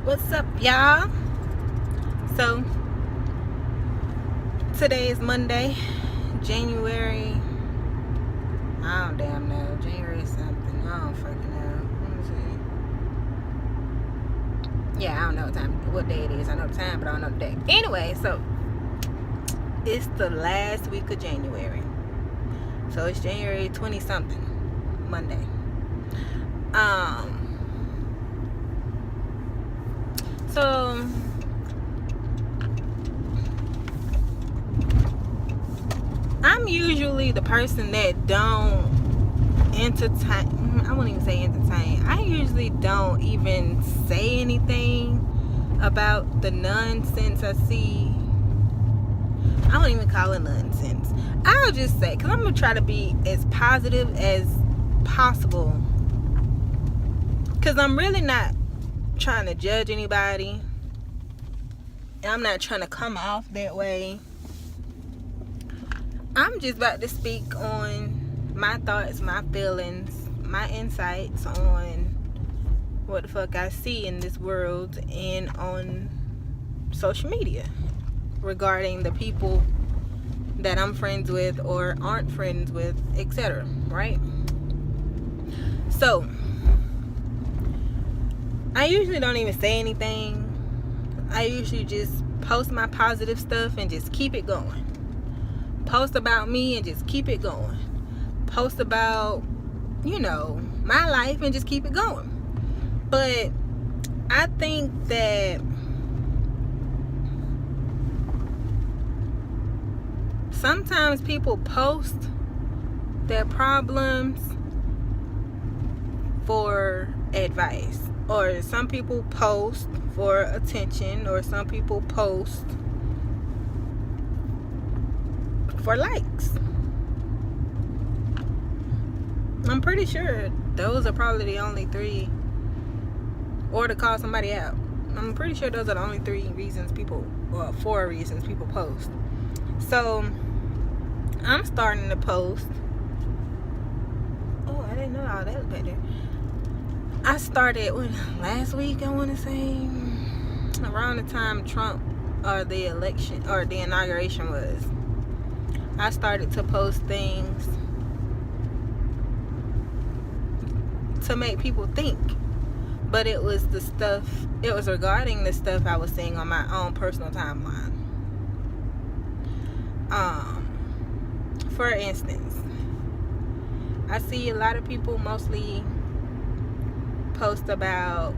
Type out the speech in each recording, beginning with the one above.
What's up, y'all? So today is Monday, January. I don't damn know. January something. I don't fucking know. Let me see. Yeah, I don't know what day it is. I know the time, but I don't know the day. Anyway, so it's the last week of January. So it's January 20 something, Monday. So I'm usually the person that don't entertain. I won't even say entertain. I usually don't even say anything about the nonsense I see. I don't even call it nonsense. I'll just say, because I'm going to try to be as positive as possible. Because I'm really not trying to judge anybody. And I'm not trying to come off that way. I'm just about to speak on my thoughts, my feelings, my insights on what the fuck I see in this world and on social media regarding the people that I'm friends with or aren't friends with, etc. Right? So I usually don't even say anything. I usually just post my positive stuff and just keep it going. Post about me and just keep it going. Post about, my life and just keep it going. But I think that sometimes people post their problems for advice, or some people post for attention, or some people post for likes. I'm pretty sure those are probably the only three, or to call somebody out. I'm pretty sure those are the only four reasons people post. So I'm starting to post. Oh, I didn't know all that was back there. I started last week, I want to say, around the time Trump or the election or the inauguration was. I started to post things to make people think, but it was regarding the stuff I was seeing on my own personal timeline. For instance, I see a lot of people mostly post about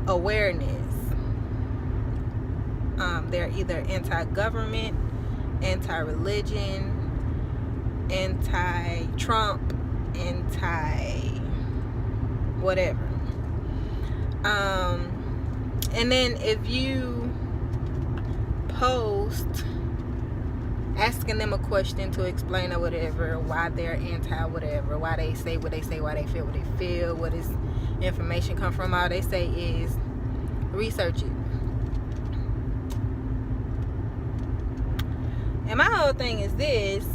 awareness. They're either anti-government, anti-religion, anti-Trump, anti-whatever. And then if you post asking them a question to explain or whatever, why they're anti-whatever, why they say what they say, why they feel what they feel, where this information come from, all they say is research it. And my whole thing is this: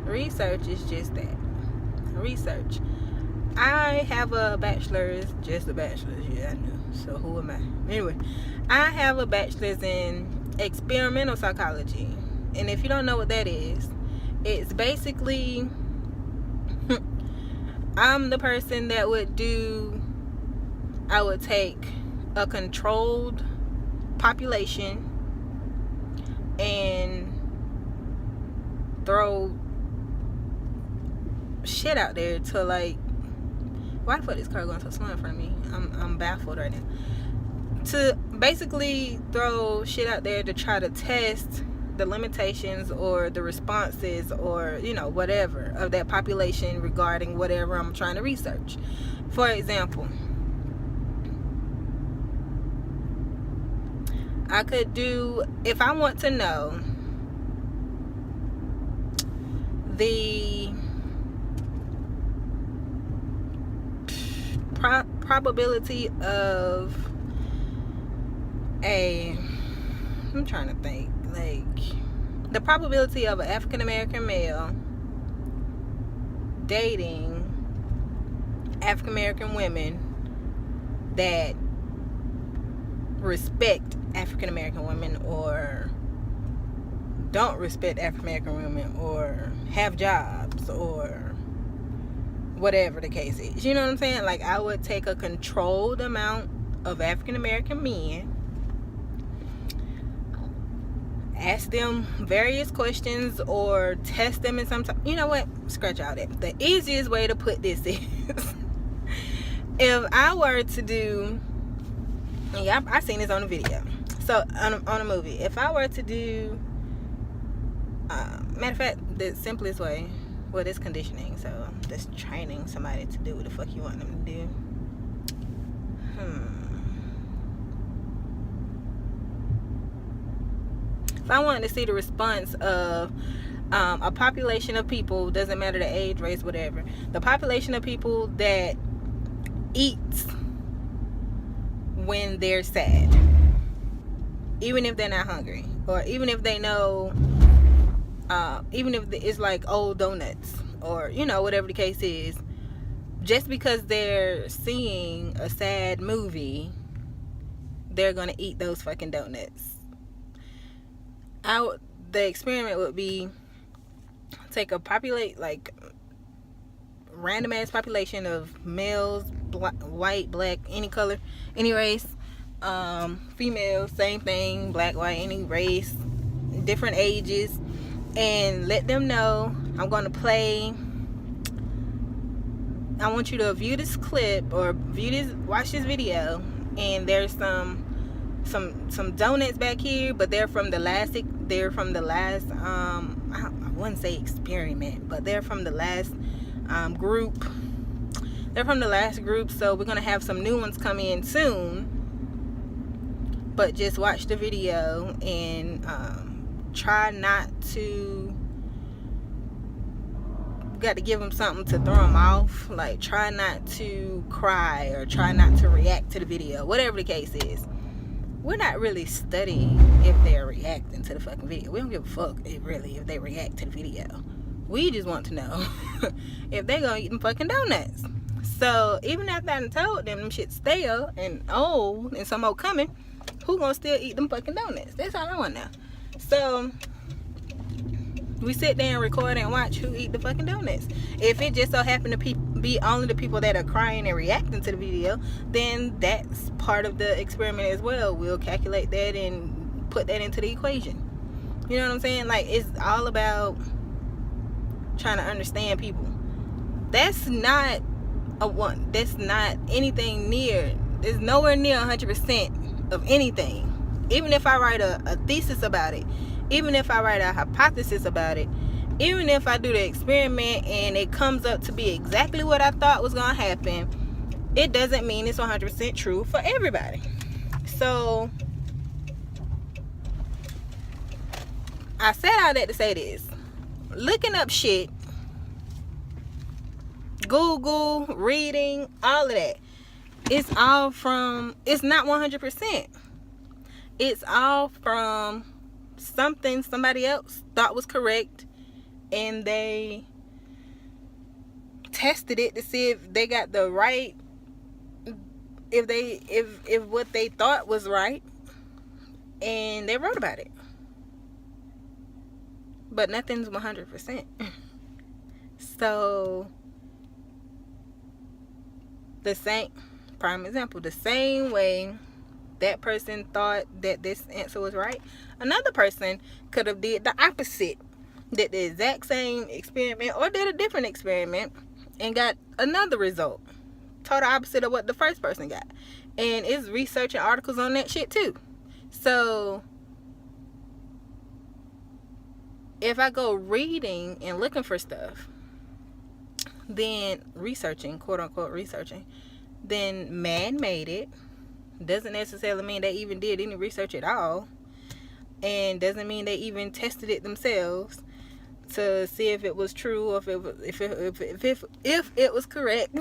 research is just that, research. I have a bachelor's, just a bachelor's, yeah, I know, so who am I? Anyway, I have a bachelor's in experimental psychology, and if you don't know what that is, it's basically I'm the person that I would take a controlled population and throw shit out there to, like, why the fuck is this car going so slow in front of me? I'm baffled right now. To basically throw shit out there to try to test the limitations or the responses or whatever of that population regarding whatever I'm trying to research. For example, I could do, if I want to know the probability of I'm trying to think, like, the probability of an African American male dating African American women that respect African American women or don't respect African American women or have jobs or whatever the case is. You know what I'm saying? Like, I would take a controlled amount of African American men, ask them various questions or test them in some time. You know what? Scratch all that. The easiest way to put this is if I were to do, yeah, I seen this on a video, so on a movie, if I were to do matter of fact, the simplest way, well, it's conditioning, so I'm just training somebody to do what the fuck you want them to do. If I wanted to see the response of a population of people, doesn't matter the age, race, whatever, the population of people that eats when they're sad, even if they're not hungry, or even if they know, even if it's like old donuts, or you know, whatever the case is, just because they're seeing a sad movie, they're gonna eat those fucking donuts. The experiment would be take a random ass population of males, white, black, any color, any race, females, same thing, black, white, any race, different ages, and let them know I'm going to play. I want you to view this clip or watch this video, and there's some donuts back here, but they're from the last I wouldn't say experiment, but they're from the last group. They're from the last group, so we're gonna have some new ones come in soon. But just watch the video and try not to. Got to give them something to throw them off. Like, try not to cry or try not to react to the video, whatever the case is. We're not really studying if they're reacting to the fucking video. We don't give a fuck if they react to the video. We just want to know if they're gonna eat them fucking donuts. So even after I told them shit stale and old and some more coming, who gonna still eat them fucking donuts? That's all I want to know. So we sit there and record and watch who eat the fucking donuts. If it just so happen to be only the people that are crying and reacting to the video, then that's part of the experiment as well. We'll calculate that and put that into the equation. You know what I'm saying? Like, it's all about trying to understand people. That's not anything near. It's nowhere near 100% of anything. Even if I write a thesis about it, even if I write a hypothesis about it, even if I do the experiment and it comes up to be exactly what I thought was going to happen, it doesn't mean it's 100% true for everybody. So I said all that to say this. Looking up shit, Google, reading, all of that, it's not 100%. It's all from something somebody else thought was correct, and they tested it to see if they got the right, if what they thought was right, and they wrote about it. But nothing's 100%. So the same, prime example, the same way that person thought that this answer was right, another person could have did the opposite, did the exact same experiment or did a different experiment and got another result, total opposite of what the first person got, and it's researching articles on that shit too. So if I go reading and looking for stuff, then researching, quote unquote researching, then man made it, doesn't necessarily mean they even did any research at all, and doesn't mean they even tested it themselves to see if it was true or if it was correct.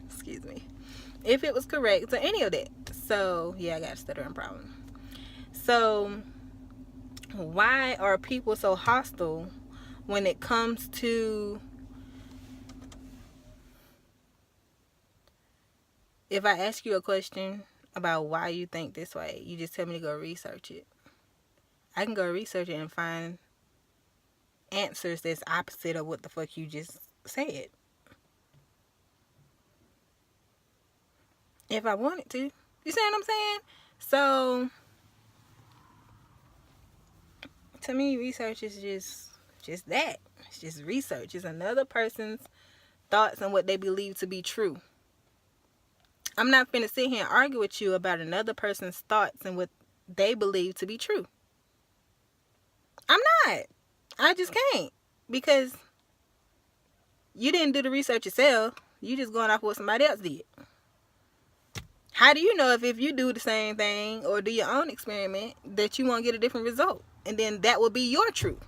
Excuse me, if it was correct or any of that. So yeah, I got a stuttering problem. So why are people so hostile when it comes to If I ask you a question about why you think this way, you just tell me to go research it. I can go research it and find answers that's opposite of what the fuck you just said. If I wanted to. You see what I'm saying? So, to me, research is just that. It's just research. It's another person's thoughts and what they believe to be true. I'm not finna sit here and argue with you about another person's thoughts and what they believe to be true. I'm not. I just can't. Because you didn't do the research yourself. You just going off what somebody else did. How do you know if you do the same thing or do your own experiment that you won't get a different result? And then that will be your truth.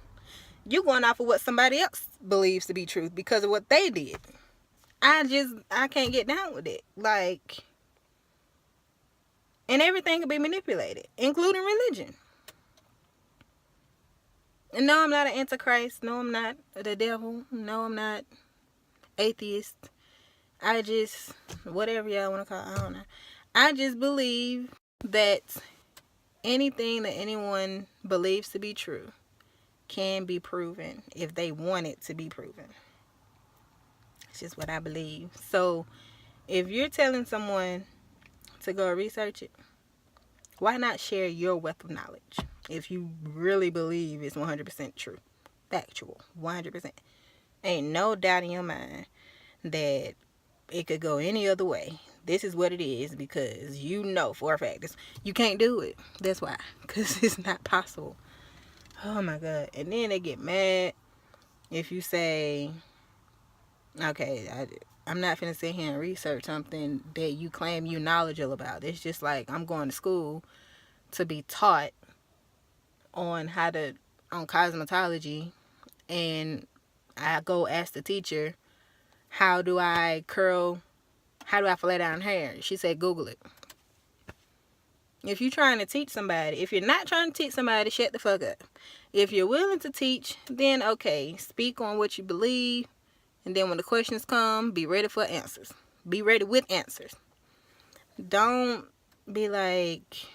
You're going off of what somebody else believes to be truth because of what they did. I can't get down with it. Like, and everything can be manipulated, including religion. And no, I'm not an antichrist. No, I'm not the devil. No, I'm not atheist. I just, whatever y'all want to call it, I don't know. I just believe that anything that anyone believes to be true can be proven if they want it to be proven. It's just what I believe. So if you're telling someone to go research it, why not share your wealth of knowledge if you really believe it's 100% true, factual, 100%? Ain't no doubt in your mind that it could go any other way. This is what it is because you know for a fact you can't do it. That's why, because it's not possible. Oh my God. And then they get mad if you say, okay, I'm not finna sit here and research something that you claim you knowledgeable about. It's just like I'm going to school to be taught on cosmetology, and I go ask the teacher, how do I fillet down hair? She said, Google it. If you're trying to teach somebody, if you're not trying to teach somebody, shut the fuck up. If you're willing to teach, then okay, speak on what you believe. And then when the questions come, be ready for answers. Be ready with answers. Don't be like,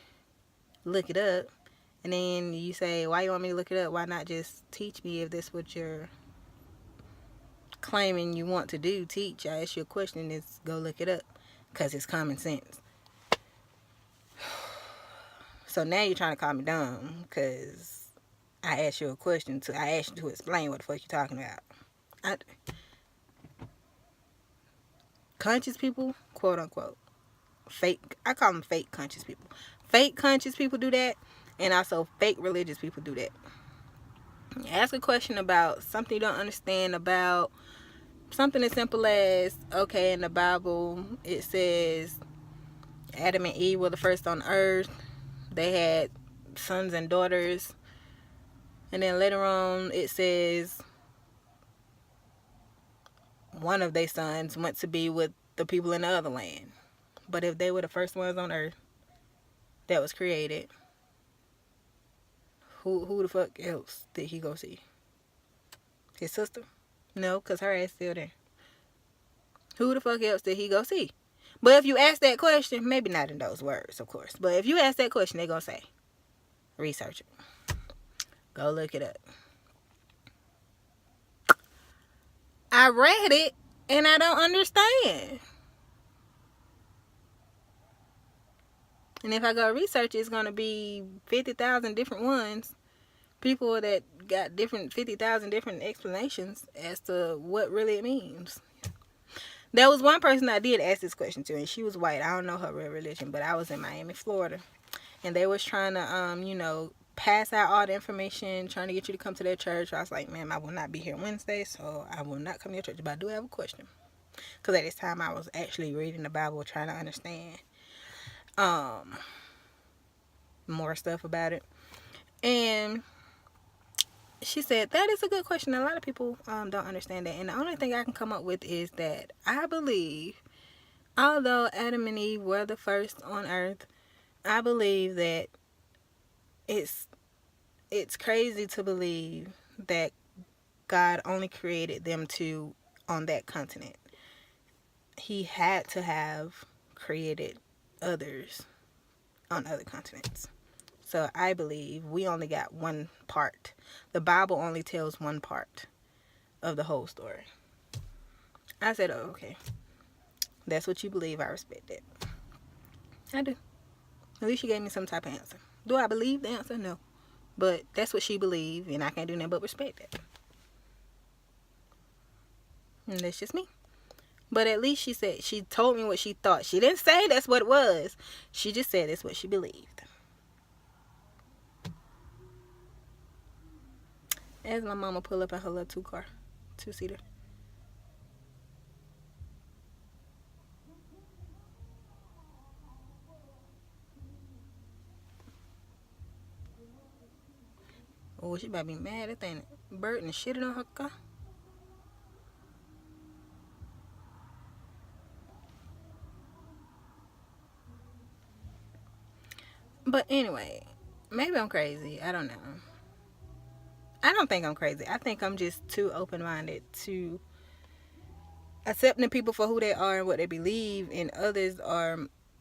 look it up. And then you say, why you want me to look it up? Why not just teach me if that's what you're claiming you want to do? Teach. I ask you a question, is go look it up. Because it's common sense. So now you're trying to call me dumb because I asked you a question. I asked you to explain what the fuck you're talking about. Conscious people, quote unquote, fake. I call them fake conscious people. Fake conscious people do that, and also fake religious people do that. Ask a question about something you don't understand about something as simple as, okay, in the Bible it says Adam and Eve were the first on earth. They had sons and daughters, and then later on it says one of their sons went to be with the people in the other land. But if they were the first ones on earth that was created, who the fuck else did he go see? His sister? No, because her ass still there. Who the fuck else did he go see? But if you ask that question, maybe not in those words, of course, but if you ask that question, they're going to say, research it. Go look it up. I read it, and I don't understand. And if I go research it, it's going to be 50,000 different ones. People that got 50,000 different explanations as to what really it means. There was one person I did ask this question to, and she was white. I don't know her real religion, but I was in Miami, Florida. And they was trying to, pass out all the information, trying to get you to come to their church. I was like, ma'am, I will not be here Wednesday, so I will not come to your church. But I do have a question. Because at this time, I was actually reading the Bible, trying to understand more stuff about it. And she said, that is a good question. A lot of people don't understand that. And the only thing I can come up with is that I believe, although Adam and Eve were the first on earth, I believe that it's crazy to believe that God only created them two on that continent. He had to have created others on other continents. So I believe we only got one part. The Bible only tells one part of the whole story. I said, oh, okay. That's what you believe. I respect that. I do. At least she gave me some type of answer. Do I believe the answer? No. But that's what she believed, and I can't do nothing but respect that. And that's just me. But at least she said, she told me what she thought. She didn't say that's what it was. She just said that's what she believed. As my mama pull up in her little two-seater. Oh, she about to be mad. That thing burnt and shitted on her car. But anyway, maybe I'm crazy. I don't know. I don't think I'm crazy. I think I'm just too open-minded to accepting people for who they are and what they believe, and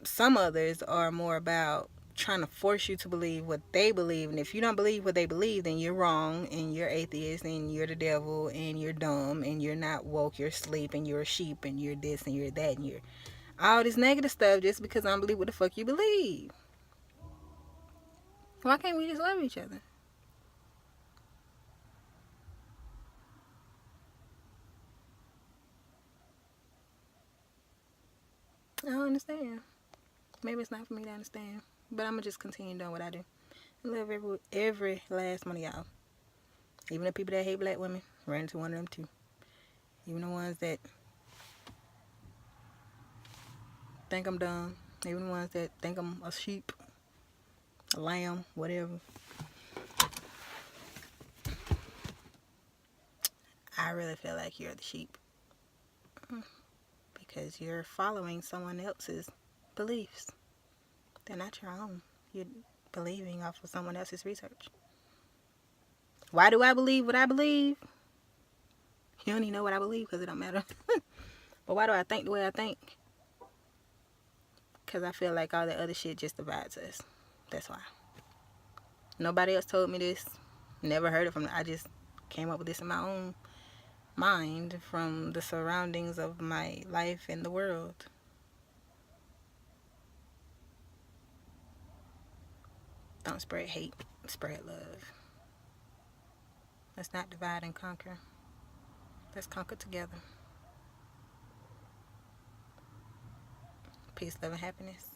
some others are more about trying to force you to believe what they believe. And if you don't believe what they believe, then you're wrong, and you're atheist, and you're the devil, and you're dumb, and you're not woke, you're asleep, and you're a sheep, and you're this, and you're that, and you're all this negative stuff just because I don't believe what the fuck you believe. Why can't we just love each other? I don't understand. Maybe it's not for me to understand. But I'm going to just continue doing what I do. I love every last one of y'all. Even the people that hate black women. Ran into one of them too. Even the ones that think I'm dumb. Even the ones that think I'm a sheep. A lamb. Whatever. I really feel like you're the sheep. Because you're following someone else's beliefs. They're not your own. You're believing off of someone else's research. Why do I believe what I believe? You don't even know what I believe because it don't matter. But why do I think the way I think? Because I feel like all that other shit just divides us. That's why. Nobody else told me this. Never heard it from them. I just came up with this in my own mind from the surroundings of my life and the world. Don't spread hate. Spread love. Let's not divide and conquer. Let's conquer together. Peace, love, and happiness.